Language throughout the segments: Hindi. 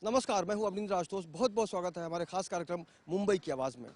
नमस्कार, मैं हूं अवनींद्र आशुतोष। बहुत बहुत स्वागत है हमारे खास कार्यक्रम मुंबई की आवाज़ में।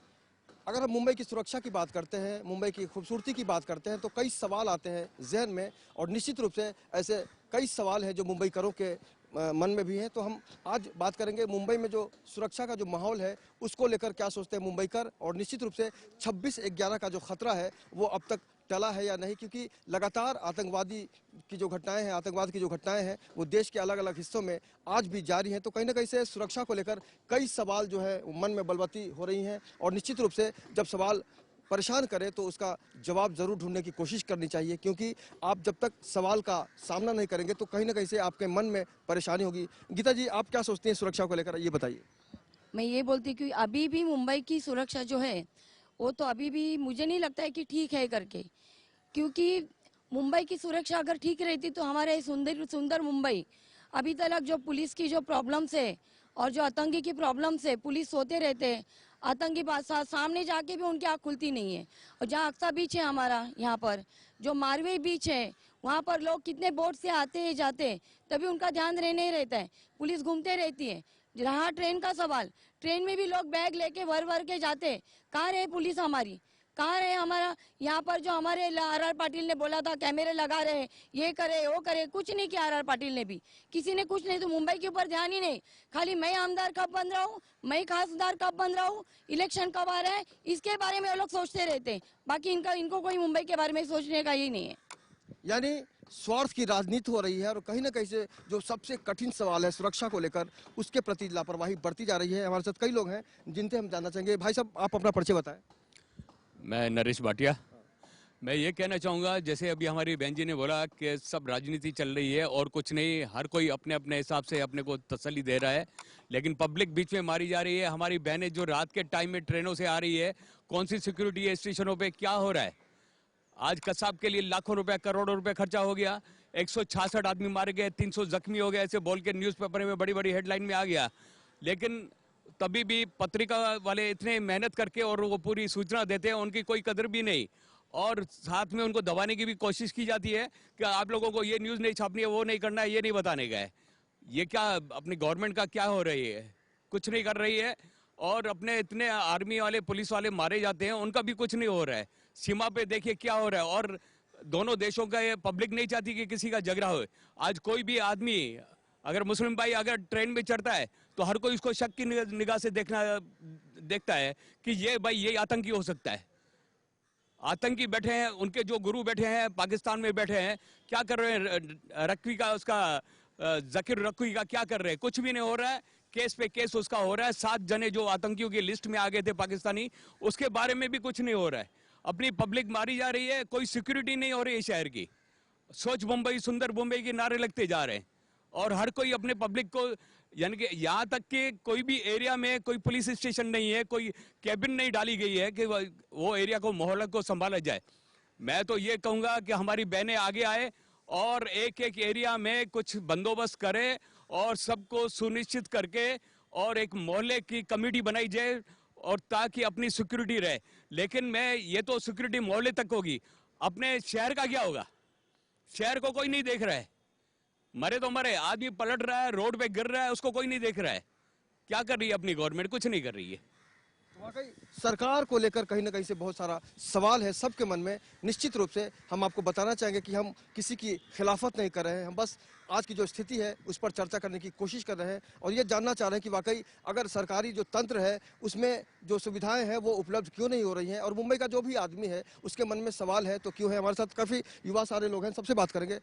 अगर हम मुंबई की सुरक्षा की बात करते हैं, मुंबई की खूबसूरती की बात करते हैं तो कई सवाल आते हैं जहन में, और निश्चित रूप से ऐसे कई सवाल हैं जो मुंबईकरों के मन में भी हैं। तो हम आज बात करेंगे मुंबई में जो सुरक्षा का जो माहौल है उसको लेकर क्या सोचते हैं मुंबईकर, और निश्चित रूप से 26/11 का जो खतरा है वो अब तक टला है या नहीं, क्योंकि लगातार आतंकवादी की जो घटनाएं हैं, आतंकवाद की जो घटनाएं हैं वो देश के अलग अलग हिस्सों में आज भी जारी हैं। तो कहीं ना कहीं से सुरक्षा को लेकर कई सवाल जो है मन में बलवती हो रही हैं, और निश्चित रूप से जब सवाल परेशान करे तो उसका जवाब जरूर ढूंढने की कोशिश करनी चाहिए, क्योंकि आप जब तक सवाल का सामना नहीं करेंगे तो कहीं ना कहीं से आपके मन में परेशानी होगी। गीता जी, आप क्या सोचती हैं सुरक्षा को लेकर, ये बताइए। मैं ये बोलती हूँ कि अभी भी मुंबई की सुरक्षा जो है वो तो अभी भी मुझे नहीं लगता है कि ठीक है करके, क्योंकि मुंबई की सुरक्षा अगर ठीक रहती तो हमारे सुंदर सुंदर मुंबई अभी तक जो पुलिस की जो प्रॉब्लम्स है और जो आतंकी की प्रॉब्लम्स है, पुलिस सोते रहते हैं, आतंकी सामने जाके भी उनकी आँख खुलती नहीं है। और जहाँ अक्सा बीच है हमारा, यहाँ पर जो मारवे बीच है, वहाँ पर लोग कितने बोट से आते हैं जाते हैं, तभी उनका ध्यान नहीं रहता है, पुलिस घूमते रहती है। रहा ट्रेन का सवाल, ट्रेन में भी लोग बैग लेके भर के जाते, कहाँ रहे पुलिस हमारी, कहाँ रहे हमारा? यहाँ पर जो हमारे आर पाटिल ने बोला था कैमरे लगा रहे, ये करे वो करे, कुछ नहीं किया आर पाटिल ने भी, किसी ने कुछ नहीं। तो मुंबई के ऊपर ध्यान ही नहीं। खाली मैं आमदार कब बन रहा हूँ, मैं खासदार कब बन रहा हूँ, इलेक्शन कब आ रहा है, इसके बारे में वो लोग सोचते रहते हैं। बाकी इनको कोई मुंबई के बारे में सोचने का ही नहीं है। यानी स्वार्थ की राजनीति हो रही है, और कहीं ना कहीं से जो सबसे कठिन सवाल है सुरक्षा को लेकर उसके प्रति लापरवाही बढ़ती जा रही है। हमारे साथ कई लोग हैं जिनसे हम जानना चाहेंगे। भाई साहब, आप अपना परिचय बताएं। मैं नरेश भाटिया। मैं ये कहना चाहूँगा, जैसे अभी हमारी बहन जी ने बोला कि सब राजनीति चल रही है और कुछ नहीं, हर कोई अपने अपने हिसाब से अपने को तसल्ली दे रहा है, लेकिन पब्लिक बीच में मारी जा रही है। हमारी बहनें जो रात के टाइम में ट्रेनों से आ रही है, कौन सी सिक्योरिटी है स्टेशनों पे, क्या हो रहा है? आज कसाब के लिए लाखों रुपए करोड़ों रुपए खर्चा हो गया, 166 आदमी मारे गए, 300 जख्मी हो गए, ऐसे बोल के न्यूज़पेपर में बड़ी बड़ी हेडलाइन में आ गया। लेकिन तभी भी पत्रिका वाले इतने मेहनत करके और वो पूरी सूचना देते हैं, उनकी कोई कदर भी नहीं, और साथ में उनको दबाने की भी कोशिश की जाती है कि आप लोगों को ये न्यूज़ नहीं छापनी है, वो नहीं करना है, ये नहीं बताने का है। ये क्या अपनी गवर्नमेंट का क्या हो रही है? कुछ नहीं कर रही है। और अपने इतने आर्मी वाले पुलिस वाले मारे जाते हैं, उनका भी कुछ नहीं हो रहा है। सीमा पे देखिए क्या हो रहा है, और दोनों देशों का ये पब्लिक नहीं चाहती कि किसी का झगड़ा हो। आज कोई भी आदमी, अगर मुस्लिम भाई अगर ट्रेन में चढ़ता है तो हर कोई उसको शक की निगाह से देखता है कि ये भाई ये आतंकी हो सकता है। आतंकी बैठे हैं, उनके जो गुरु बैठे हैं पाकिस्तान में बैठे हैं, क्या कर रहे हैं? रखवी का उसका जकीर रखवी का क्या कर रहे हैं? कुछ भी नहीं हो रहा है। केस पे केस उसका हो रहा है। 7 जने जो आतंकियों की लिस्ट में आ गए थे पाकिस्तानी, उसके बारे में भी कुछ नहीं हो रहा है। अपनी पब्लिक मारी जा रही है, कोई सिक्योरिटी नहीं हो रही है शहर की। स्वच्छ मुंबई, सुंदर मुंबई के नारे लगते जा रहे हैं, और हर कोई अपने पब्लिक को, यानी कि यहाँ तक कि कोई भी एरिया में कोई पुलिस स्टेशन नहीं है, कोई कैबिन नहीं डाली गई है कि वो एरिया को, मोहल्ले को संभाला जाए। मैं तो ये कहूँगा कि हमारी बहनें आगे आए और एक एक एरिया में कुछ बंदोबस्त करे और सबको सुनिश्चित करके और एक मोहल्ले की कमेटी बनाई जाए, और ताकि अपनी सिक्योरिटी रहे। लेकिन मैं ये तो सिक्योरिटी मोहल्ले तक होगी, अपने शहर का क्या होगा? शहर को कोई नहीं देख रहा है। मरे तो मरे, आदमी पलट रहा है, रोड पे गिर रहा है, उसको कोई नहीं देख रहा है। क्या कर रही है अपनी गवर्नमेंट? कुछ नहीं कर रही है। वाकई सरकार को लेकर कहीं ना कहीं से बहुत सारा सवाल है सबके मन में। निश्चित रूप से हम आपको बताना चाहेंगे कि हम किसी की खिलाफत नहीं कर रहे हैं, हम बस आज की जो स्थिति है उस पर चर्चा करने की कोशिश कर रहे हैं, और ये जानना चाह रहे हैं कि वाकई अगर सरकारी जो तंत्र है उसमें जो सुविधाएं हैं वो उपलब्ध क्यों नहीं हो रही हैं, और मुंबई का जो भी आदमी है उसके मन में सवाल है तो क्यों है। हमारे साथ काफ़ी युवा सारे लोग हैं, सबसे बात करेंगे।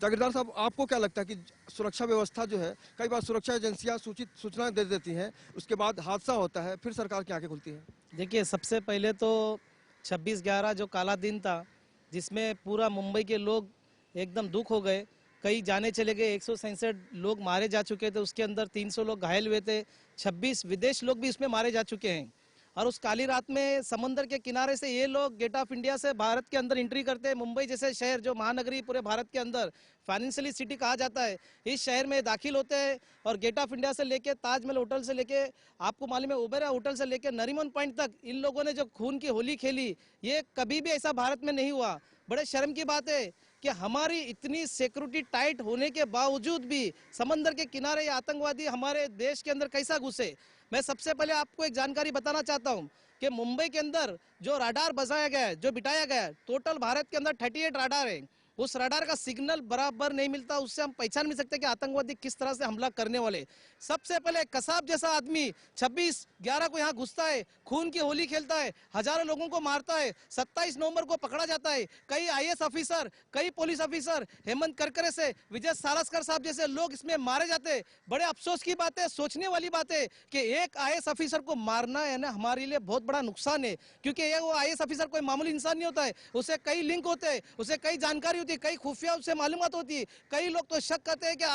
जागीरदार साहब, आपको क्या लगता है कि सुरक्षा व्यवस्था जो है, कई बार सुरक्षा एजेंसियां सूचनाएं दे देती हैं, उसके बाद हादसा होता है, फिर सरकार की आंखें खुलती है? देखिए, सबसे पहले तो 26/11 जो काला दिन था, जिसमें पूरा मुंबई के लोग एकदम दुख हो गए, कई जाने चले गए, 167 लोग मारे जा चुके थे, उसके अंदर 300 लोग घायल हुए थे, 26 विदेश लोग भी इसमें मारे जा चुके हैं। और उस काली रात में समंदर के किनारे से ये लोग गेट ऑफ इंडिया से भारत के अंदर एंट्री करते हैं। मुंबई जैसे शहर जो महानगरी पूरे भारत के अंदर फाइनेंशियली सिटी कहा जाता है, इस शहर में दाखिल होते हैं, और गेट ऑफ इंडिया से लेके ताजमहल होटल से लेके, आपको मालूम है ओबेरा होटल से लेके नरीमन पॉइंट तक इन लोगों ने जो खून की होली खेली, ये कभी भी ऐसा भारत में नहीं हुआ। बड़े शर्म की बात है कि हमारी इतनी सिक्योरिटी टाइट होने के बावजूद भी समंदर के किनारे ये आतंकवादी हमारे देश के अंदर कैसा घुसे। मैं सबसे पहले आपको एक जानकारी बताना चाहता हूं कि मुंबई के अंदर जो रडार बसाया गया है, जो बिठाया गया है, टोटल भारत के अंदर 38 रडार है। उस रडार का सिग्नल बराबर नहीं मिलता, उससे हम पहचान नहीं सकते कि आतंकवादी किस तरह से हमला करने वाले। सबसे पहले कसाब जैसा आदमी 26/11 को यहाँ घुसता है, खून की होली खेलता है, हजारों लोगों को मारता है। 27 नवंबर को पकड़ा जाता है। कई IAS ऑफिसर, कई पुलिस ऑफिसर, हेमंत करकरे से विजय सारस्कर साहब जैसे लोग इसमें मारे जाते हैं। बड़े अफसोस की बात है, सोचने वाली बात है कि एक IAS ऑफिसर को मारना है ना हमारे लिए बहुत बड़ा नुकसान है, क्योंकि ये वो IAS ऑफिसर कोई मामूली इंसान नहीं होता है। उसे कई लिंक होते हैं, उसे कई जानकारी होती है, कई खुफिया उससे मालूमात होती है। कई लोग तो शक करते हैं कि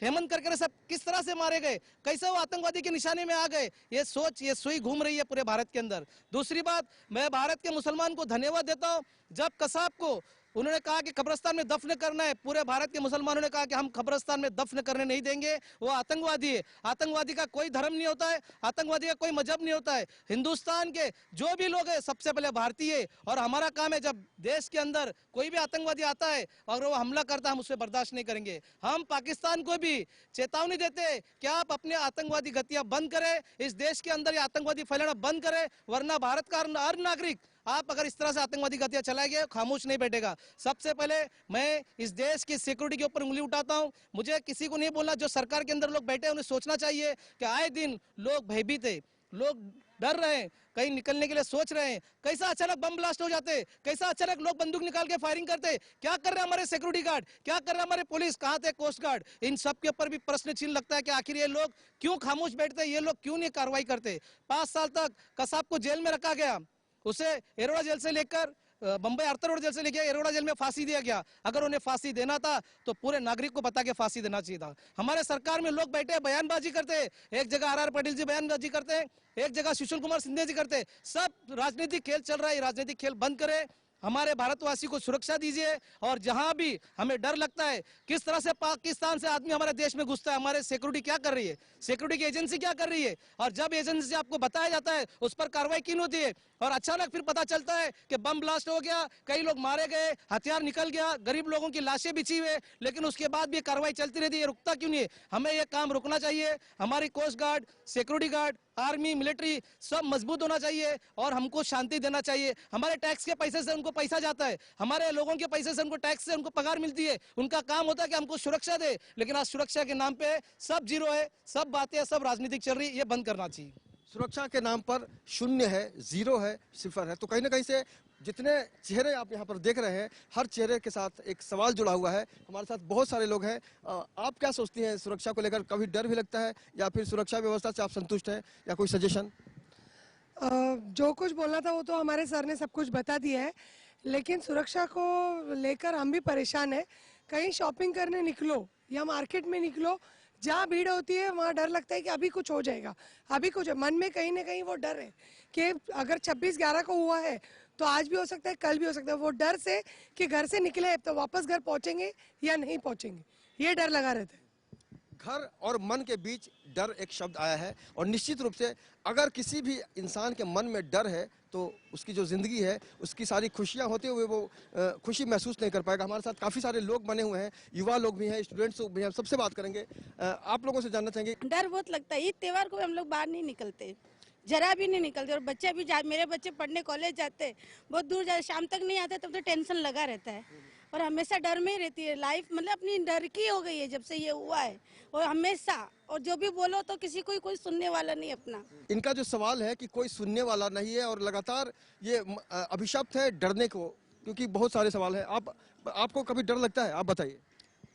हेमंत करकरे साहब किस तरह से मारे गए, कैसे वो आतंकवादी के निशाने में आ गए। ये सोच, ये सुई घूम रही है पूरे भारत के अंदर। दूसरी बात, मैं भारत के मुसलमान को धन्यवाद देता हूं, जब कसाब को उन्होंने कहा कि कब्रिस्तान में दफन करना है, पूरे भारत के मुसलमानों ने कहा कि हम कब्रिस्तान में दफन करने नहीं देंगे, वो आतंकवादी है। आतंकवादी का कोई धर्म नहीं होता है, आतंकवादी का कोई मजहब नहीं होता है। हिंदुस्तान के जो भी लोग हैं सबसे पहले भारतीय है, और हमारा काम है जब देश के अंदर कोई भी आतंकवादी आता है और वो हमला करता है, हम उसे बर्दाश्त नहीं करेंगे। हम पाकिस्तान को भी चेतावनी देते हैं कि आप अपने आतंकवादी गतियां बंद करें, इस देश के अंदर ये आतंकवादी फैलाना बंद करें, वरना भारत का हर नागरिक आप अगर इस तरह से आतंकवादी गतियां चलाएंगे खामोश नहीं बैठेगा। सबसे पहले मैं इस देश की सिक्योरिटी के ऊपर उंगली उठाता हूं। मुझे किसी को नहीं बोलना, जो सरकार के अंदर लोग बैठे हैं उन्हें सोचना चाहिए कि आए दिन लोग भयभीत है, लोग डर रहे हैं, कहीं निकलने के लिए सोच रहे हैं। कैसा अचानक बम ब्लास्ट हो जाते, कैसा अचानक लोग बंदूक निकाल के फायरिंग करते, क्या कर रहे हैं हमारे सिक्योरिटी गार्ड, क्या कर रहे हैं हमारे पुलिस, कहां थे कोस्ट गार्ड। इन सब के ऊपर भी प्रश्न चिन्ह लगता है कि आखिर ये लोग क्यों खामोश बैठते, ये लोग क्यों नहीं कार्रवाई करते। 5 साल तक कसाब को जेल में रखा गया, उसे एरोड़ा जेल से लेकर बंबई आर्थर रोड जेल से लेके एरोड़ा जेल में फांसी दिया गया। अगर उन्हें फांसी देना था तो पूरे नागरिक को बता के फांसी देना चाहिए था। हमारे सरकार में लोग बैठे बयानबाजी करते हैं, एक जगह RR पाटिल जी बयानबाजी करते हैं, एक जगह सुशील कुमार सिंधिया जी करते हैं। सब राजनीतिक खेल चल रहा है, राजनीतिक खेल बंद करे, हमारे भारतवासी को सुरक्षा दीजिए। और जहां भी हमें डर लगता है किस तरह से पाकिस्तान से आदमी हमारे देश में घुसता है, हमारे सिक्योरिटी क्या कर रही है, सिक्योरिटी की एजेंसी क्या कर रही है, और जब एजेंसी से आपको बताया जाता है उस पर कार्रवाई क्यों होती है, और अचानक फिर पता चलता है कि बम ब्लास्ट हो गया, कई लोग मारे गए, हथियार निकल गया, गरीब लोगों की लाशें बिछी हुई, लेकिन उसके बाद भी कार्रवाई चलती रहती है, रुकता क्यों नहीं है। हमें यह काम रुकना चाहिए। हमारी coast guard, security guard, army, military सब मजबूत होना चाहिए और हमको शांति देना चाहिए। हमारे टैक्स के पैसे से उनको पैसा जाता है, हमारे लोगों के पैसे से उनको टैक्स से उनको पगार मिलती है, उनका काम होता है कि हमको सुरक्षा दे। लेकिन आज सुरक्षा के नाम पे सब जीरो है, सब बातें, सब राजनीतिक चल रही है, ये बंद करना चाहिए। सुरक्षा के नाम पर शून्य है, जीरो है, सिफर है। तो कहीं ना कहीं से जितने चेहरे आप यहाँ पर देख रहे हैं, हर चेहरे के साथ एक सवाल जुड़ा हुआ है। हमारे साथ बहुत सारे लोग हैं। आप क्या सोचती हैं सुरक्षा को लेकर? कभी डर भी लगता है या फिर सुरक्षा व्यवस्था से आप संतुष्ट हैं, या कोई सजेशन? जो कुछ बोलना था वो तो हमारे सर ने सब कुछ बता दिया है, लेकिन सुरक्षा को लेकर हम भी परेशान हैं। कहीं शॉपिंग करने निकलो या मार्केट में निकलो, जहाँ भीड़ होती है वहाँ डर लगता है कि अभी कुछ हो जाएगा, अभी कुछ। मन में कहीं ना कहीं वो डर है कि अगर 26/11 को हुआ है तो आज भी हो सकता है, कल भी हो सकता है। वो डर से कि घर से निकले तो वापस घर पहुँचेंगे या नहीं पहुँचेंगे, ये डर लगा रहता है। घर और मन के बीच डर एक शब्द आया है, और निश्चित रूप से अगर किसी भी इंसान के मन में डर है तो उसकी जो ज़िंदगी है, उसकी सारी खुशियां होते हुए वो खुशी महसूस नहीं कर पाएगा। हमारे साथ काफ़ी सारे लोग बने हुए हैं, युवा लोग भी हैं, स्टूडेंट्स भी हैं, सबसे बात करेंगे। आप लोगों से जानना चाहेंगे। डर बहुत लगता है। ईद त्योहार को हम लोग बाहर नहीं निकलते, जरा भी नहीं निकलते। और बच्चे भी मेरे बच्चे पढ़ने कॉलेज जाते हैं, बहुत दूर जाते, शाम तक नहीं आते, तब तो टेंशन लगा रहता है और हमेशा डर में ही रहती है। लाइफ मतलब अपनी डर की हो गई है जब से ये हुआ है, और हमेशा। और जो भी बोलो तो किसी को कोई सुनने वाला नहीं अपना। इनका जो सवाल है कि कोई सुनने वाला नहीं है, और लगातार ये अभिशप्त है डरने को, क्योंकि बहुत सारे सवाल हैं। आपको कभी डर लगता है? आप बताइए।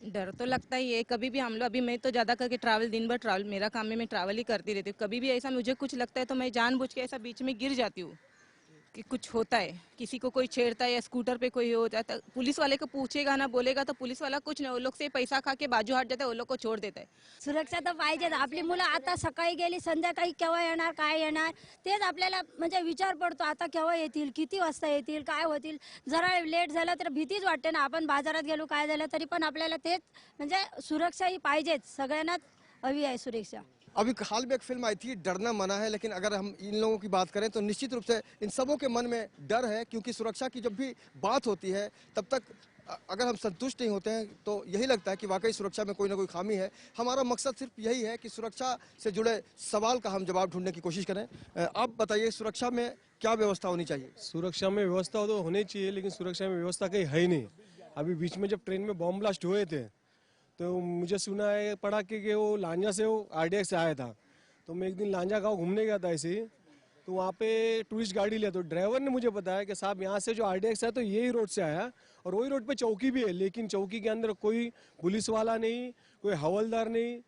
डर तो लगता ही है। कभी भी हम लोग, अभी मैं तो ज़्यादा करके ट्रैवल, दिन भर ट्रैवल, मेरा काम है, मैं ट्रैवल ही करती रहती हूँ। कभी भी ऐसा मुझे कुछ लगता है तो मैं जानबूझ के ऐसा बीच में गिर जाती हूँ कि कुछ होता है, किसी को कोई छेड़ता है या स्कूटर पे कोई हो जाता है। पुलिस वाले को पूछेगा ना, बोलेगा तो पुलिस वाला कुछ नहीं, वो लोग से पैसा खा के बाजू हट जाता है, वो लोग को छोड़ देता है। सुरक्षा तर पाहिजेच. आपली मुलं आता सकाळी गेली, संध्याकाळी केव्हा येणार, काय येणार, तेच आपल्याला म्हणजे विचार पडतो. आता केव्हा येतील, किती वाजता येतील, काय होतील. जरा लेट झालं तर भीतीच वाटते ना. आपण बाजारात गेलो, काय झालं तरी पण आपल्याला तेच म्हणजे सुरक्षा ही पाहिजेच. सगळ्यांनाच हवी आहे सुरक्षा. अभी हाल में एक फिल्म आई थी डरना मना है, लेकिन अगर हम इन लोगों की बात करें तो निश्चित रूप से इन सबों के मन में डर है, क्योंकि सुरक्षा की जब भी बात होती है तब तक अगर हम संतुष्ट नहीं होते हैं तो यही लगता है कि वाकई सुरक्षा में कोई ना कोई खामी है। हमारा मकसद सिर्फ यही है कि सुरक्षा से जुड़े सवाल का हम जवाब ढूंढने की कोशिश करें। आप बताइए, सुरक्षा में क्या व्यवस्था होनी चाहिए? सुरक्षा में व्यवस्था तो होनी चाहिए, लेकिन सुरक्षा में व्यवस्था कहीं है ही नहीं। अभी बीच में जब ट्रेन में बॉम्ब ब्लास्ट हुए थे तो मुझे सुना है पड़ा कि वो लांजा से वो RDX से आया था। तो मैं एक दिन लांजा गाँव घूमने गया था ऐसे ही, तो वहाँ पे टूरिस्ट गाड़ी लिया, तो ड्राइवर ने मुझे बताया कि साहब यहाँ से जो RDX है तो यही रोड से आया और वही रोड पे चौकी भी है, लेकिन चौकी के अंदर कोई पुलिस वाला नहीं, कोई हवलदार नहीं,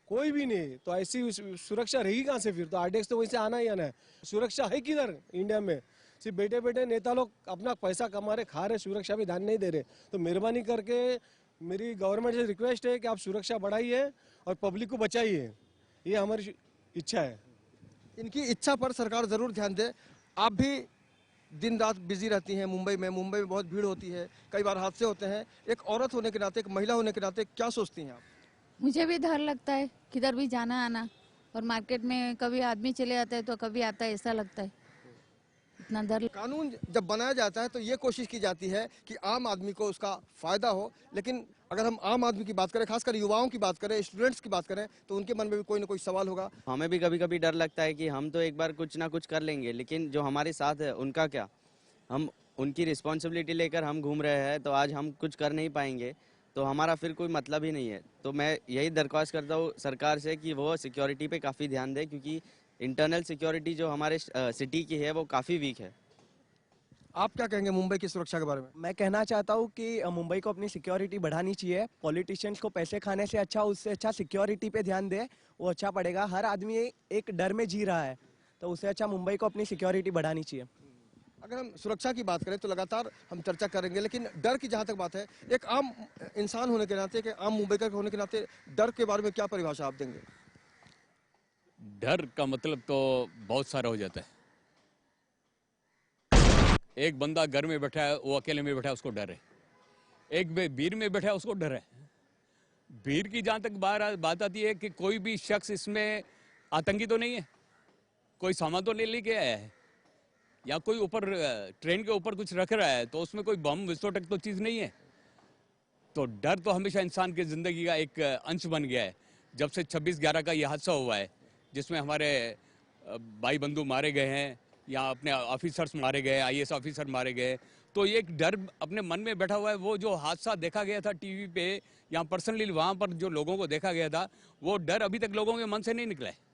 कोई भी नहीं। तो ऐसी सुरक्षा रहेगी कहाँ से फिर? तो RDX तो वहीं से आना ही आना है। सुरक्षा है किधर इंडिया में? सिर्फ बैठे बैठे नेता लोग अपना पैसा कमा रहे, खा रहे, सुरक्षा भी ध्यान नहीं दे रहे। तो मेहरबानी करके मेरी गवर्नमेंट से रिक्वेस्ट है कि आप सुरक्षा बढ़ाइए और पब्लिक को बचाइए, ये हमारी इच्छा है। इनकी इच्छा पर सरकार जरूर ध्यान दे। आप भी दिन रात बिजी रहती हैं मुंबई में बहुत भीड़ होती है, कई बार हादसे होते हैं। एक औरत होने के नाते, एक महिला होने के नाते क्या सोचती हैं आप? मुझे भी डर लगता है किधर भी जाना आना, और मार्केट में कभी आदमी चले जाते हैं तो कभी आता है, ऐसा लगता है, इतना डर। कानून जब बनाया जाता है तो ये कोशिश की जाती है कि आम आदमी को उसका फायदा हो, लेकिन अगर हम आम आदमी की बात करें, खासकर युवाओं की बात करें, स्टूडेंट्स की बात करें, तो उनके मन में भी कोई ना कोई सवाल होगा। हमें भी कभी कभी डर लगता है कि हम तो एक बार कुछ ना कुछ कर लेंगे, लेकिन जो हमारे साथ है उनका क्या? हम उनकी रिस्पॉन्सिबिलिटी लेकर हम घूम रहे हैं, तो आज हम कुछ कर नहीं पाएंगे तो हमारा फिर कोई मतलब ही नहीं है। तो मैं यही दरख्वास्त करता हूँ सरकार से कि वो सिक्योरिटी पे काफ़ी ध्यान दे, क्योंकि इंटरनल सिक्योरिटी जो हमारे सिटी की है वो काफ़ी वीक है। आप क्या कहेंगे मुंबई की सुरक्षा के बारे में? मैं कहना चाहता हूँ कि मुंबई को अपनी सिक्योरिटी बढ़ानी चाहिए। पॉलिटिशियंस को पैसे खाने से अच्छा, उससे अच्छा सिक्योरिटी पे ध्यान दे, वो अच्छा पड़ेगा। हर आदमी एक डर में जी रहा है, तो उससे अच्छा मुंबई को अपनी सिक्योरिटी बढ़ानी चाहिए। अगर हम सुरक्षा की बात करें तो लगातार हम चर्चा करेंगे, लेकिन डर की जहाँ तक बात है, एक आम इंसान होने के नाते, एक आम मुंबईकर होने के नाते डर के बारे में क्या परिभाषा आप देंगे? डर का मतलब तो बहुत सारा हो जाता है। एक बंदा घर में बैठा है, वो अकेले में बैठा है, उसको डर है। एक भीड़ में बैठा है, उसको डर है। भीड़ की जहाँ तक बात आती है कि कोई भी शख्स इसमें आतंकी तो नहीं है, कोई सामान तो नहीं लेके आया है, या कोई ऊपर ट्रेन के ऊपर कुछ रख रहा है, तो उसमें कोई बम विस्फोटक तो चीज़ नहीं है। तो डर तो हमेशा इंसान की ज़िंदगी का एक अंश बन गया है। जब से 26/11 का ये हादसा हुआ है, जिसमें हमारे भाई बंधु मारे गए हैं या अपने ऑफिसर्स मारे गए, IAS ऑफिसर मारे गए, तो ये एक डर अपने मन में बैठा हुआ है। वो जो हादसा देखा गया था टीवी पे या पर्सनली वहाँ पर जो लोगों को देखा गया था, वो डर अभी तक लोगों के मन से नहीं निकला है।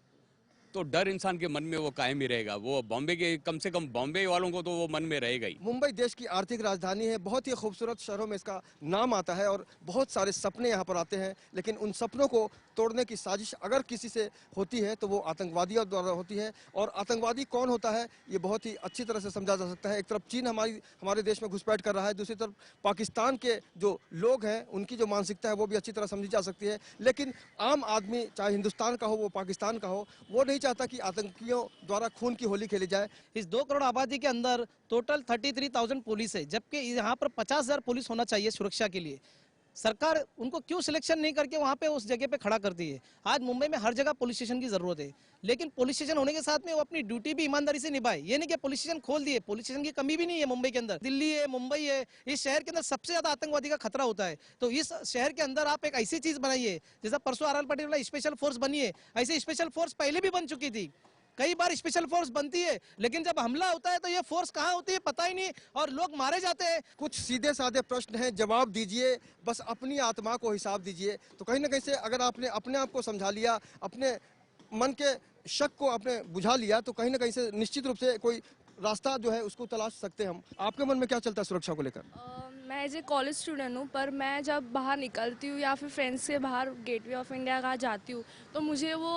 तो डर इंसान के मन में वो कायम ही रहेगा। वो बॉम्बे के, कम से कम बॉम्बे वालों को तो वो मन में रहेगा ही। मुंबई देश की आर्थिक राजधानी है, बहुत ही खूबसूरत शहरों में इसका नाम आता है और बहुत सारे सपने यहाँ पर आते हैं, लेकिन उन सपनों को तोड़ने की साजिश अगर किसी से होती है तो वो आतंकवादियों द्वारा होती है। और आतंकवादी कौन होता है ये बहुत ही अच्छी तरह से समझा जा सकता है। एक तरफ चीन हमारे देश में घुसपैठ कर रहा है, दूसरी तरफ पाकिस्तान के जो लोग हैं उनकी जो मानसिकता है वो भी अच्छी तरह समझी जा सकती है। लेकिन आम आदमी, चाहे हिंदुस्तान का हो वो पाकिस्तान का हो, वो नहीं चाहता कि आतंकियों द्वारा खून की होली खेली जाए। इस 2 करोड़ आबादी के अंदर टोटल 33,000 पुलिस है, जबकि यहाँ पर 50,000 पुलिस होना चाहिए सुरक्षा के लिए। सरकार उनको क्यों सिलेक्शन नहीं करके वहाँ पे उस जगह पे खड़ा करती है? आज मुंबई में हर जगह पुलिस स्टेशन की जरूरत है, लेकिन पुलिस स्टेशन होने के साथ में वो अपनी ड्यूटी भी ईमानदारी से निभाए। ये नहीं कि पुलिस स्टेशन खोल दिए, पुलिस स्टेशन की कमी भी नहीं है मुंबई के अंदर। दिल्ली है, मुंबई है, इस शहर के अंदर सबसे ज्यादा आतंकवादी का खतरा होता है। तो इस शहर के अंदर आप एक ऐसी चीज बनाइए, जैसा परसों RL पाटिल वाला स्पेशल फोर्स बनी है, ऐसे स्पेशल फोर्स पहले भी बन चुकी थी। कई बार स्पेशल फोर्स बनती है, लेकिन जब हमला होता है तो ये फोर्स कहाँ होती है पता ही नहीं, और लोग मारे जाते हैं। कुछ सीधे साधे प्रश्न हैं, जवाब दीजिए, बस अपनी आत्मा को हिसाब दीजिए। तो कहीं ना कहीं से अगर आपने अपने आप को समझा लिया, अपने मन के शक को आपने बुझा लिया, तो कहीं ना कहीं से निश्चित रूप से कोई रास्ता जो है उसको तलाश सकते हैं हम। आपके मन में क्या चलता है सुरक्षा को लेकर? मैं एज ए कॉलेज स्टूडेंट हूँ, पर मैं जब बाहर निकलती हूँ या फिर फ्रेंड्स के बाहर गेटवे ऑफ इंडिया का जाती हूँ, तो मुझे वो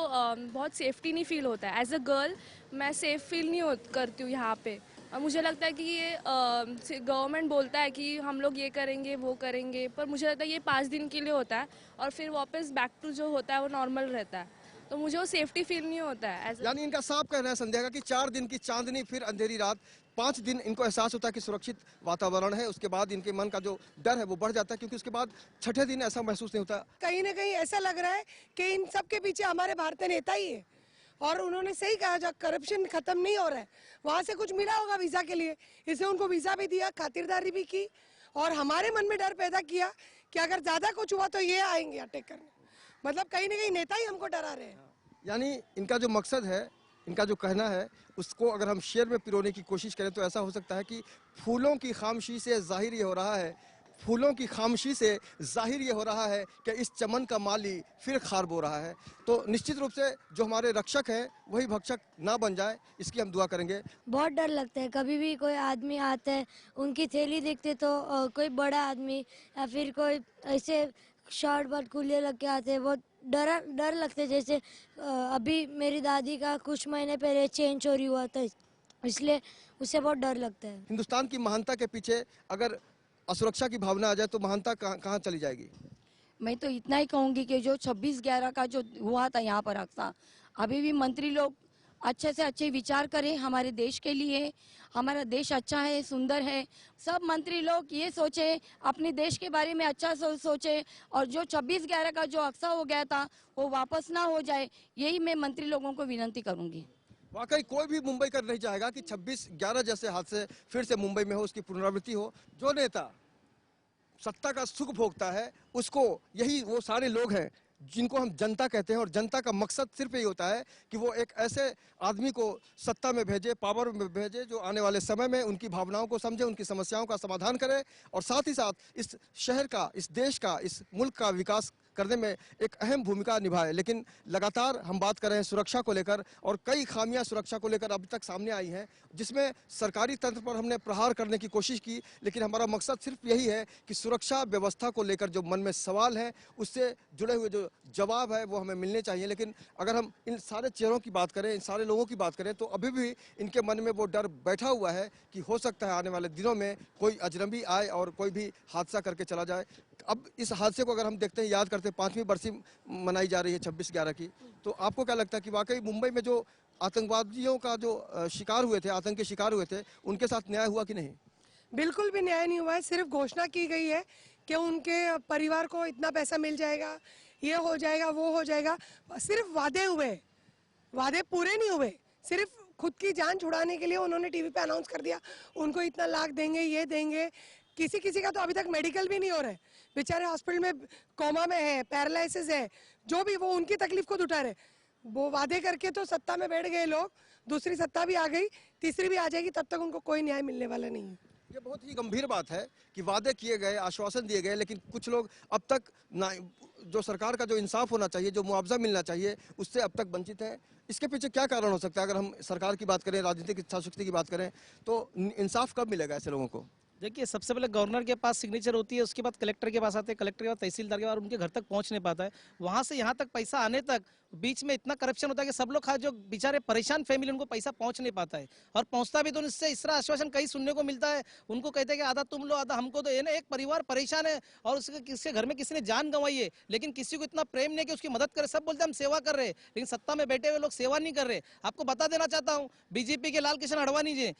बहुत सेफ्टी नहीं फील होता है। एज अ गर्ल मैं सेफ फील नहीं करती हूँ यहाँ पे। और मुझे लगता है कि ये गवर्नमेंट बोलता है कि हम लोग ये करेंगे वो करेंगे, पर मुझे लगता है ये 5 दिन के लिए होता है और फिर वापस बैक टू जो होता है वो नॉर्मल रहता है। तो मुझे वो सेफ्टी फील नहीं होता है। यानी इनका साफ कहना है संध्या का कि 4 दिन की चांदनी फिर अंधेरी रात, 5 दिन इनको एहसास होता है कि सुरक्षित वातावरण है, उसके बाद इनके मन का जो डर है वो बढ़ जाता है, क्योंकि उसके बाद 6ठे दिन ऐसा महसूस नहीं होता। कहीं ना कहीं ऐसा लग रहा है कि इन सब के पीछे हमारे भारतीय नेता ही है, और उन्होंने सही कहा, जब करप्शन खत्म नहीं हो रहा है वहां से कुछ मिला होगा वीजा के लिए, इसलिए उनको वीजा भी दिया, खातिरदारी भी की, और हमारे मन में डर पैदा किया कि अगर ज़्यादा कुछ हुआ तो ये आएंगे अटैक करने। मतलब कहीं ना कहीं नेता ही हमको डरा रहे हैं। यानी इनका जो मकसद है, इनका जो कहना है, उसको अगर हम शेर में पिरोने की कोशिश करें तो ऐसा हो सकता है कि फूलों की खामोशी से जाहिर ये हो रहा है, फूलों की खामोशी से जाहिर ये हो रहा है कि इस चमन का माली फिर खार बो रहा है। तो निश्चित रूप से जो हमारे रक्षक हैं वही भक्षक ना बन जाए, इसकी हम दुआ करेंगे। बहुत डर लगता है, कभी भी कोई आदमी आता है, उनकी थैली देखते तो कोई बड़ा आदमी या फिर कोई ऐसे शर्ट बट खुले लग के आते हैं, बहुत डर लगता है। जैसे अभी मेरी दादी का कुछ महीने पहले चेन चोरी हुआ था, इसलिए उससे बहुत डर लगता है। हिंदुस्तान की महानता के पीछे अगर असुरक्षा की भावना आ जाए तो महानता कहाँ चली जाएगी? मैं तो इतना ही कहूंगी कि जो 26/11 का जो हुआ था यहाँ पर हादसा, अभी भी मंत्री लोग अच्छे से अच्छे विचार करें हमारे देश के लिए। हमारा देश अच्छा है, सुंदर है। सब मंत्री लोग ये सोचे, अपने देश के बारे में अच्छा सोचे, और जो 26/11 का जो हादसा हो गया था वो वापस ना हो जाए, यही मैं मंत्री लोगों को विनती करूंगी। वाकई कोई भी मुंबई कर नहीं चाहेगा कि 26/11 जैसे हादसे फिर से मुंबई में हो, उसकी पुनरावृत्ति हो। जो नेता सत्ता का सुख भोगता है उसको, यही वो सारे लोग हैं जिनको हम जनता कहते हैं, और जनता का मकसद सिर्फ यही होता है कि वो एक ऐसे आदमी को सत्ता में भेजे, पावर में भेजे, जो आने वाले समय में उनकी भावनाओं को समझे, उनकी समस्याओं का समाधान करे, और साथ ही साथ इस शहर का, इस देश का, इस मुल्क का विकास करने में एक अहम भूमिका निभाए। लेकिन लगातार हम बात कर रहे हैं सुरक्षा को लेकर, और कई खामियां सुरक्षा को लेकर अब तक सामने आई हैं, जिसमें सरकारी तंत्र पर हमने प्रहार करने की कोशिश की, लेकिन हमारा मकसद सिर्फ यही है कि सुरक्षा व्यवस्था को लेकर जो मन में सवाल है, उससे जुड़े हुए जो जवाब है वो हमें मिलने चाहिए। लेकिन अगर हम इन सारे चेहरों की बात करें, इन सारे लोगों की बात करें, तो अभी भी इनके मन में वो डर बैठा हुआ है कि हो सकता है आने वाले दिनों में कोई अजनबी आए और कोई भी हादसा करके चला जाए। अब इस हादसे को अगर हम देखते हैं, याद करते हैं, 5वीं बरसी मनाई जा रही है 26/11 की, तो आपको क्या लगता है कि वाकई मुंबई में जो आतंकवादियों का जो शिकार हुए थे, आतंक के शिकार हुए थे, उनके साथ न्याय हुआ कि नहीं? बिल्कुल भी न्याय नहीं हुआ है। सिर्फ घोषणा की गई है कि उनके परिवार को इतना पैसा मिल जाएगा, ये हो जाएगा, वो हो जाएगा। सिर्फ वादे हुए, वादे पूरे नहीं हुए। सिर्फ खुद की जान छुड़ाने के लिए उन्होंने टीवी पे अनाउंस कर दिया उनको इतना लाख देंगे, ये देंगे। किसी का तो अभी तक मेडिकल भी नहीं हो रहा है, बेचारे हॉस्पिटल में कोमा में है, पैरालिसिस है, जो भी, वो उनकी तकलीफ खुद उठा रहे। वो वादे करके तो सत्ता में बैठ गए लोग, दूसरी सत्ता भी आ गई, तीसरी भी आ जाएगी, तब तक उनको कोई न्याय मिलने वाला नहीं है। ये बहुत ही गंभीर बात है कि वादे किए गए, आश्वासन दिए गए, लेकिन कुछ लोग अब तक ना, जो सरकार का जो इंसाफ होना चाहिए, जो मुआवजा मिलना चाहिए, उससे अब तक वंचित है। इसके पीछे क्या कारण हो सकता है? अगर हम सरकार की बात करें, राजनीतिक इच्छाशक्ति की बात करें, तो इंसाफ कब मिलेगा ऐसे लोगों को? देखिए, सबसे पहले गवर्नर के पास सिग्नेचर होती है, उसके बाद कलेक्टर के पास आते हैं, कलेक्टर के बाद तहसीलदार के बाद, उनके घर तक पहुंच नहीं पाता है। वहां से यहाँ तक पैसा आने तक बीच में इतना करप्शन होता है कि सब लोग जो बेचारे परेशान फैमिली, उनको पैसा पहुंच नहीं पाता है, और पहुंचता भी तो इससे इस तरह आश्वासन कहीं सुनने को मिलता है। उनको कहते हैं कि आधा तुम लो, आधा हमको। तो ये ना, एक परिवार परेशान है और उसके किसके घर में किसी ने जान गंवाई है, लेकिन किसी को इतना प्रेम नहीं कि उसकी मदद करे। सब बोलते हैं हम सेवा कर रहे हैं, लेकिन सत्ता में बैठे हुए लोग सेवा नहीं कर रहे। आपको बता देना चाहता हूँ, बीजेपी के लाल कृष्ण आडवाणी जी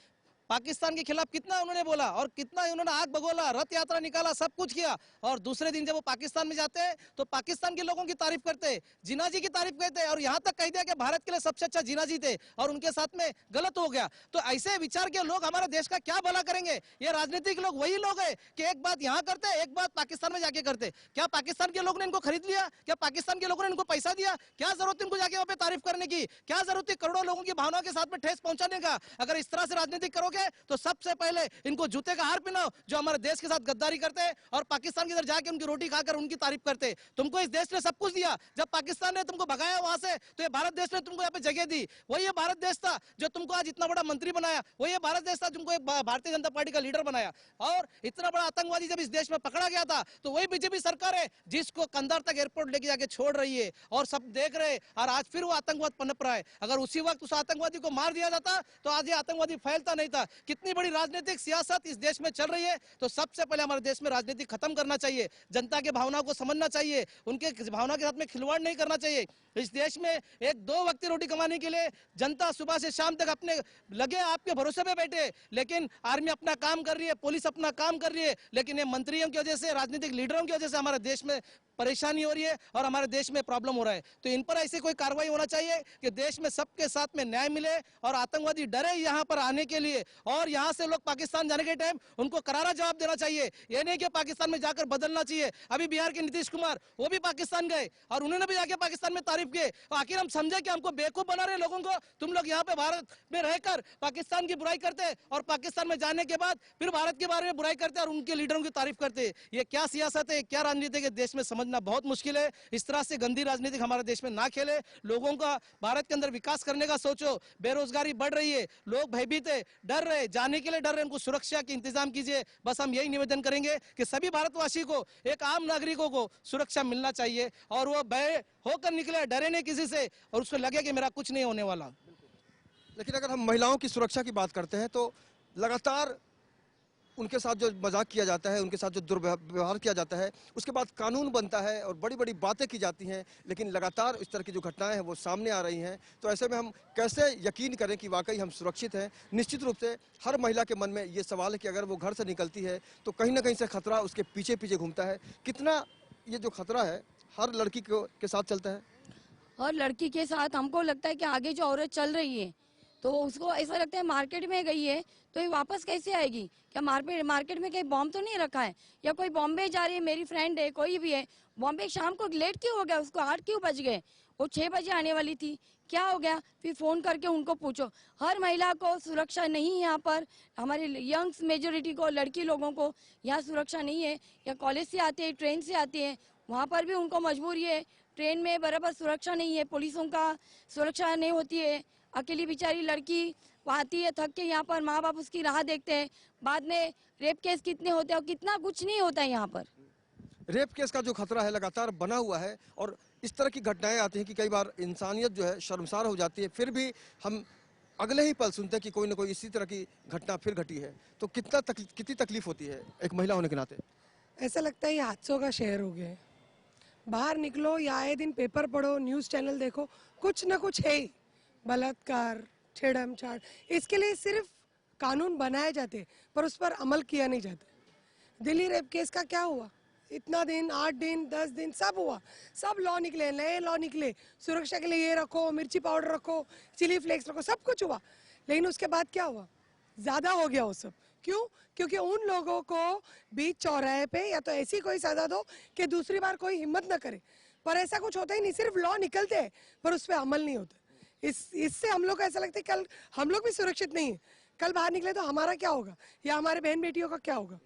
पाकिस्तान के खिलाफ कितना उन्होंने बोला और कितना उन्होंने आग बगोला, रथ यात्रा निकाला, सब कुछ किया, और दूसरे दिन जब वो पाकिस्तान में जाते हैं तो पाकिस्तान के लोगों की तारीफ करते हैं, जिन्ना जी की तारीफ करते हैं, और यहाँ तक कह दिया कि भारत के लिए सबसे अच्छा जिन्ना जी थे, और उनके साथ में गलत हो गया। तो ऐसे विचार के लोग हमारे देश का क्या भला करेंगे? ये राजनीतिक लोग वही लोग है कि एक बात यहाँ करते हैं, एक बात पाकिस्तान में जाके करते। क्या पाकिस्तान के लोग ने इनको खरीद लिया? क्या पाकिस्तान के लोगों ने इनको पैसा दिया? क्या जरूरत इनको जाके वहाँ पे तारीफ करने की? क्या जरूरत है करोड़ों लोगों की भावनाओं के साथ में ठेस पहुंचाने का? अगर इस तरह से राजनीति करोगे तो सबसे पहले इनको जूते का हार पहनाओ जो हमारे देश के साथ गद्दारी करते हैं और पाकिस्तान की तरफ जाके उनकी रोटी खाकर उनकी तारीफ करते हैं। तुमको इस देश ने सब कुछ दिया, जब पाकिस्तान ने तुमको भगाया वहां से तो ये भारत देश ने तुमको यहाँ पे जगह दी। वही ये भारत देश था जो तुमको आज इतना बड़ा मंत्री बनाया, वही ये भारत देश था तुमको भारतीय जनता पार्टी का लीडर बनाया। और इतना बड़ा आतंकवादी जब इस देश में पकड़ा गया था तो वही बीजेपी सरकार है जिसको कंधार तक एयरपोर्ट लेके जाके छोड़ रही है, और सब देख रहे, और आज फिर वो आतंकवाद पनप रहा है। अगर उसी वक्त उस आतंकवादी को मार दिया जाता तो आज ये आतंकवादी फैलता नहीं था। कितनी बड़ी राजनीतिक सियासत इस देश में चल रही है। तो सबसे पहले हमारे देश में राजनीति खत्म करना चाहिए, जनता के भावनाओं को समझना चाहिए, उनके भावना के साथ में खिलवाड़ नहीं करना चाहिए। इस देश में एक दो वक्त रोटी कमाने के लिए जनता सुबह से शाम तक अपने लगे आपके भरोसे पे बैठे, लेकिन आर्मी अपना काम कर रही है, पुलिस अपना काम कर रही है, लेकिन ये मंत्रियों की वजह से, राजनीतिक लीडरों की वजह से हमारे देश में परेशानी हो रही है और हमारे देश में प्रॉब्लम हो रहा है। तो इन पर ऐसे कोई कार्रवाई होना चाहिए कि देश में सबके साथ में न्याय मिले और आतंकवादी डरे यहाँ पर आने के लिए, और यहाँ से लोग पाकिस्तान जाने के टाइम उनको करारा जवाब देना चाहिए। ये नहीं कि पाकिस्तान में जाकर बदलना चाहिए। अभी बिहार के नीतीश कुमार वो भी पाकिस्तान गए और उन्होंने भी जाके पाकिस्तान में तारीफ किए। आखिर हम समझे कि हमको बेवकूफ बना रहे लोगों को। तुम लोग यहाँ पे भारत में रहकर पाकिस्तान की बुराई करते हैं और पाकिस्तान में जाने के बाद फिर भारत के बारे में बुराई करते हैं और उनके लीडरों की तारीफ करते हैं। ये क्या सियासत है, क्या राजनीति है, देश में समझना बहुत मुश्किल है। इस तरह से गंदी राजनीति हमारे देश में ना खेले। लोगों का भारत के अंदर विकास करने का सोचो। बेरोजगारी बढ़ रही है, लोग भयभीत है, डर रहे, जाने के लिए डर रहे, उनको सुरक्षा के इंतजाम कीजिए। बस हम यही निवेदन करेंगे कि सभी भारतवासी को, एक आम नागरिकों को सुरक्षा मिलना चाहिए और वो भय होकर निकले, डरे नहीं किसी से और उसको लगे कि मेरा कुछ नहीं होने वाला। लेकिन अगर हम महिलाओं की सुरक्षा की बात करते हैं तो लगातार उनके साथ जो मजाक किया जाता है, उनके साथ जो दुर्व्यवहार किया जाता है, उसके बाद कानून बनता है और बड़ी बड़ी बातें की जाती हैं, लेकिन लगातार इस तरह की जो घटनाएं हैं वो सामने आ रही हैं। तो ऐसे में हम कैसे यकीन करें कि वाकई हम सुरक्षित हैं? निश्चित रूप से हर महिला के मन में ये सवाल है कि अगर वो घर से निकलती है तो कहीं ना कहीं से खतरा उसके पीछे पीछे घूमता है। कितना ये जो खतरा है हर लड़की के साथ चलता है? और लड़की के साथ हमको लगता है कि आगे जो औरत चल रही है तो उसको ऐसा लगता है मार्केट में गई है तो ये वापस कैसे आएगी? क्या मार्केट में कहीं बॉम्ब तो नहीं रखा है? या कोई बॉम्बे जा रही है, मेरी फ्रेंड है, कोई भी है, बॉम्बे शाम को लेट क्यों हो गया? उसको 8 क्यों बज गए? वो 6 बजे आने वाली थी, क्या हो गया? फिर फोन करके उनको पूछो। हर महिला को सुरक्षा नहीं है यहाँ पर। हमारे यंग्स मेजोरिटी को, लड़की लोगों को यहाँ सुरक्षा नहीं है। या कॉलेज से आती है, ट्रेन से आती है, वहाँ पर भी उनको मजबूरी है। ट्रेन में बराबर सुरक्षा नहीं है, पुलिसों का सुरक्षा नहीं होती है। अकेली बेचारी लड़की आती है थक के, यहाँ पर माँ बाप उसकी राह देखते हैं। बाद में रेप केस कितने होते हैं और कितना कुछ नहीं होता है यहाँ पर। रेप केस का जो खतरा है लगातार बना हुआ है और इस तरह की घटनाएं आती हैं कि कई बार इंसानियत जो है शर्मसार हो जाती है। फिर भी हम अगले ही पल सुनते हैं कि कोई ना कोई इसी तरह की घटना फिर घटी है। तो कितनी तकलीफ होती है एक महिला होने के नाते? ऐसा लगता है ये हादसों का शहर हो गया है। बाहर निकलो या आए दिन पेपर पढ़ो, न्यूज़ चैनल देखो, कुछ ना कुछ है ही। बलात्कार, छेड़छाड़, इसके लिए सिर्फ कानून बनाए जाते पर उस पर अमल किया नहीं जाता। दिल्ली रेप केस का क्या हुआ? इतना दिन, 8 दिन, 10 दिन सब हुआ, सब लॉ निकले, नए लॉ निकले, सुरक्षा के लिए ये रखो, मिर्ची पाउडर रखो, चिली फ्लेक्स रखो, सब कुछ हुआ। लेकिन उसके बाद क्या हुआ? ज़्यादा हो गया वो सब। क्यों? क्योंकि उन लोगों को बीच चौराहे पे या तो ऐसी कोई सजा दो कि दूसरी बार कोई हिम्मत ना करे। पर ऐसा कुछ होता ही नहीं, सिर्फ लॉ निकलते हैं पर उस पर अमल नहीं होता। इससे हम लोग को ऐसा लगता है कल हम लोग भी सुरक्षित नहीं है। कल बाहर निकले तो हमारा क्या होगा या हमारे बहन बेटियों का क्या होगा?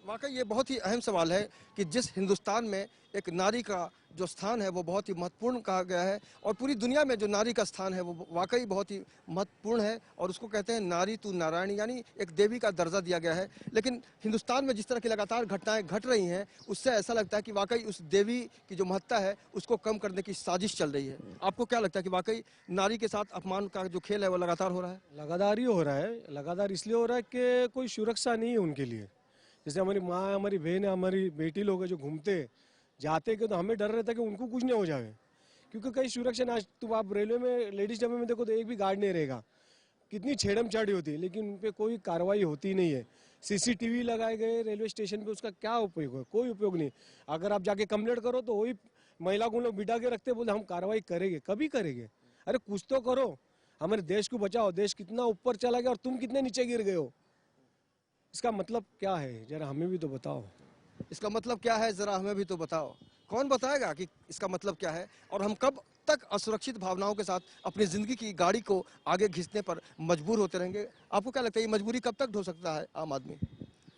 वाकई ये बहुत ही अहम सवाल है कि जिस हिंदुस्तान में एक नारी का जो स्थान है वो बहुत ही महत्वपूर्ण कहा गया है और पूरी दुनिया में जो नारी का स्थान है वो वाकई बहुत ही महत्वपूर्ण है और उसको कहते हैं नारी तू नारायणी, यानी एक देवी का दर्जा दिया गया है। लेकिन हिंदुस्तान में जिस तरह की लगातार घटनाएं घट रही हैं उससे ऐसा लगता है कि वाकई उस देवी की जो महत्ता है उसको कम करने की साजिश चल रही है। आपको क्या लगता है कि वाकई नारी के साथ अपमान का जो खेल है वो लगातार हो रहा है? लगातार ही हो रहा है। लगातार इसलिए हो रहा है कि कोई सुरक्षा नहीं है उनके लिए। जैसे हमारी माँ, हमारी बहन, हमारी बेटी लोग हैं जो घूमते जाते के, तो हमें डर रहता है कि उनको कुछ नहीं हो जाए। क्योंकि कई सुरक्षा आज तुम आप रेलवे में लेडीज डब्बे में देखो तो एक भी गार्ड नहीं रहेगा। कितनी छेड़म-छाड़ी होती है लेकिन उन पर कोई कार्रवाई होती नहीं है। सीसीटीवी लगाए गए रेलवे स्टेशन पे, उसका क्या उपयोग है? कोई उपयोग नहीं। अगर आप जाके कंप्लेंट करो तो वही महिला को लोग बिठा के रखते, बोले हम कार्रवाई करेंगे। कभी करेंगे? अरे कुछ तो करो, हमारे देश को बचाओ। देश कितना ऊपर चला गया और तुम कितने नीचे गिर गए हो। इसका मतलब क्या है, जरा हमें भी तो बताओ। इसका मतलब क्या है, जरा हमें भी तो बताओ। कौन बताएगा कि इसका मतलब क्या है? और हम कब तक असुरक्षित भावनाओं के साथ अपनी जिंदगी की गाड़ी को आगे खींचने पर मजबूर होते रहेंगे? आपको क्या लगता है ये मजबूरी कब तक ढो सकता है आम आदमी?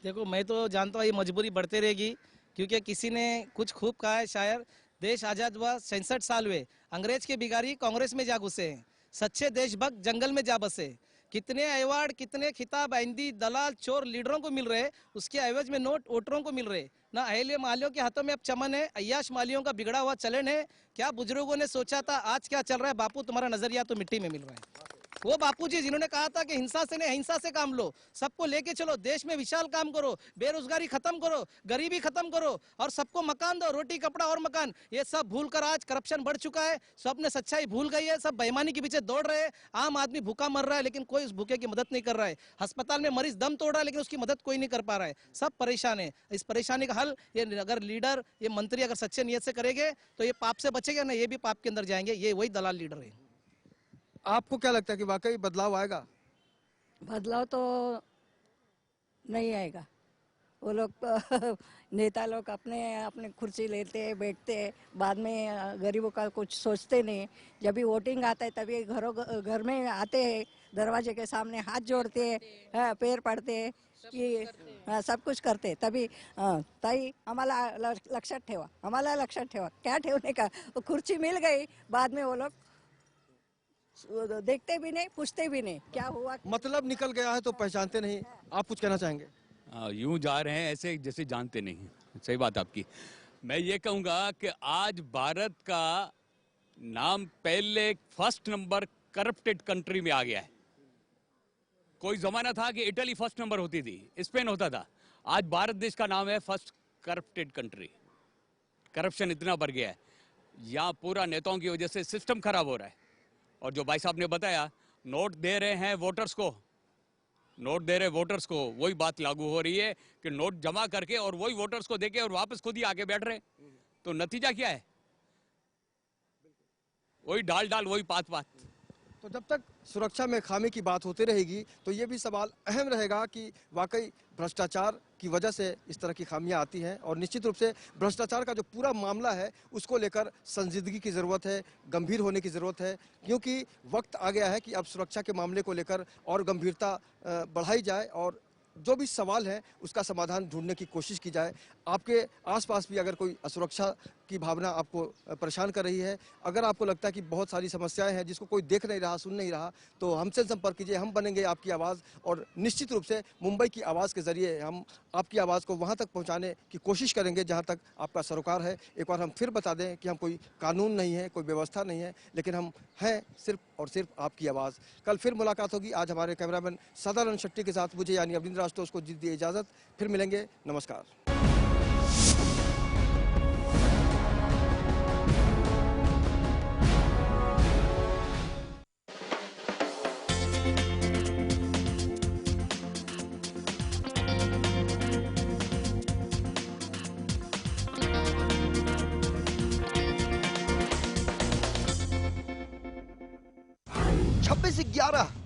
देखो, मैं तो जानता हूँ ये मजबूरी बढ़ती रहेगी, क्योंकि किसी ने कुछ खूब कहा है शायर, देश आजाद हुआ 66 साल हुए, अंग्रेज के बिगारी कांग्रेस में जा घुसे, सच्चे देशभक्त जंगल में जा बसे। कितने अवार्ड, कितने खिताब आइंदी दलाल चोर लीडरों को मिल रहे, उसके एवज में नोट वोटरों को मिल रहे। ना अहले मालियों के हाथों में अब चमन है, अय्याश मालियों का बिगड़ा हुआ चलन है। क्या बुजुर्गों ने सोचा था, आज क्या चल रहा है बापू, तुम्हारा नजरिया तो मिट्टी में मिल रहा है। वो बापूजी जिन्होंने कहा था कि हिंसा से नहीं अहिंसा से काम लो, सबको लेके चलो, देश में विशाल काम करो, बेरोजगारी खत्म करो, गरीबी खत्म करो और सबको मकान दो, रोटी कपड़ा और मकान। ये सब भूलकर आज करप्शन बढ़ चुका है, सब ने सच्चाई भूल गई है, सब बेईमानी के पीछे दौड़ रहे हैं। आम आदमी भूखा मर रहा है लेकिन कोई उस भूखे की मदद नहीं कर रहा है। अस्पताल में मरीज दम तोड़ रहा है लेकिन उसकी मदद कोई नहीं कर पा रहा है। सब परेशान है। इस परेशानी का हल ये अगर लीडर, ये मंत्री अगर सच्चे नियत से करेंगे तो ये पाप से बचेगा ना, ये भी पाप के अंदर जाएंगे। ये वही दलाल लीडर है। आपको क्या लगता है कि वाकई बदलाव आएगा? बदलाव तो नहीं आएगा। वो लोग नेता लोग अपने अपने कुर्सी लेते हैं, बैठते हैं, बाद में गरीबों का कुछ सोचते नहीं। जब भी वोटिंग आता है तभी घर में आते हैं, दरवाजे के सामने हाथ जोड़ते हैं, पैर पड़ते हैं की सब कुछ करते तभी ताई आम्हाला लक्षात ठेवा क्या ठेवने का, खुर्ची मिल गई, बाद में वो लोग देखते भी नहीं, पूछते भी नहीं क्या हुआ। मतलब निकल गया है तो पहचानते नहीं। आप कुछ कहना चाहेंगे? यूं जा रहे हैं ऐसे जैसे जानते नहीं। सही बात आपकी। मैं ये कहूंगा कि आज भारत का नाम पहले फर्स्ट नंबर करप्टेड कंट्री में आ गया है। कोई जमाना था कि इटली फर्स्ट नंबर होती थी, स्पेन होता था, आज भारत देश का नाम है फर्स्ट करप्टेड कंट्री। करप्शन इतना बढ़ गया है, यहाँ पूरा नेताओं की वजह से सिस्टम खराब हो रहा है। और जो भाई साहब ने बताया, नोट दे रहे हैं वोटर्स को, वही बात लागू हो रही है कि नोट जमा करके और वही वोटर्स को देके और वापस खुद ही आके बैठ रहे। तो नतीजा क्या है? वही डाल वही पात। तो जब तक सुरक्षा में खामी की बात होती रहेगी तो ये भी सवाल अहम रहेगा कि वाकई भ्रष्टाचार की वजह से इस तरह की खामियां आती हैं। और निश्चित रूप से भ्रष्टाचार का जो पूरा मामला है उसको लेकर संजीदगी की ज़रूरत है, गंभीर होने की ज़रूरत है, क्योंकि वक्त आ गया है कि अब सुरक्षा के मामले को लेकर और गंभीरता बढ़ाई जाए और जो भी सवाल है उसका समाधान ढूंढने की कोशिश की जाए। आपके आसपास भी अगर कोई असुरक्षा की भावना आपको परेशान कर रही है, अगर आपको लगता है कि बहुत सारी समस्याएं हैं जिसको कोई देख नहीं रहा, सुन नहीं रहा, तो हमसे संपर्क कीजिए। हम बनेंगे आपकी आवाज़ और निश्चित रूप से मुंबई की आवाज़ के ज़रिए हम आपकी आवाज़ को वहाँ तक पहुँचाने की कोशिश करेंगे जहाँ तक आपका सरोकार है। एक बार हम फिर बता दें कि हम कोई कानून नहीं है, कोई व्यवस्था नहीं है, लेकिन हम हैं सिर्फ और सिर्फ आपकी आवाज़। कल फिर मुलाकात होगी। आज हमारे कैमरामैन सदानंद शेट्टी के साथ मुझे यानी अरविंद राष्ट्र को दीजिए इजाज़त। फिर मिलेंगे, नमस्कार। छब्बीस 11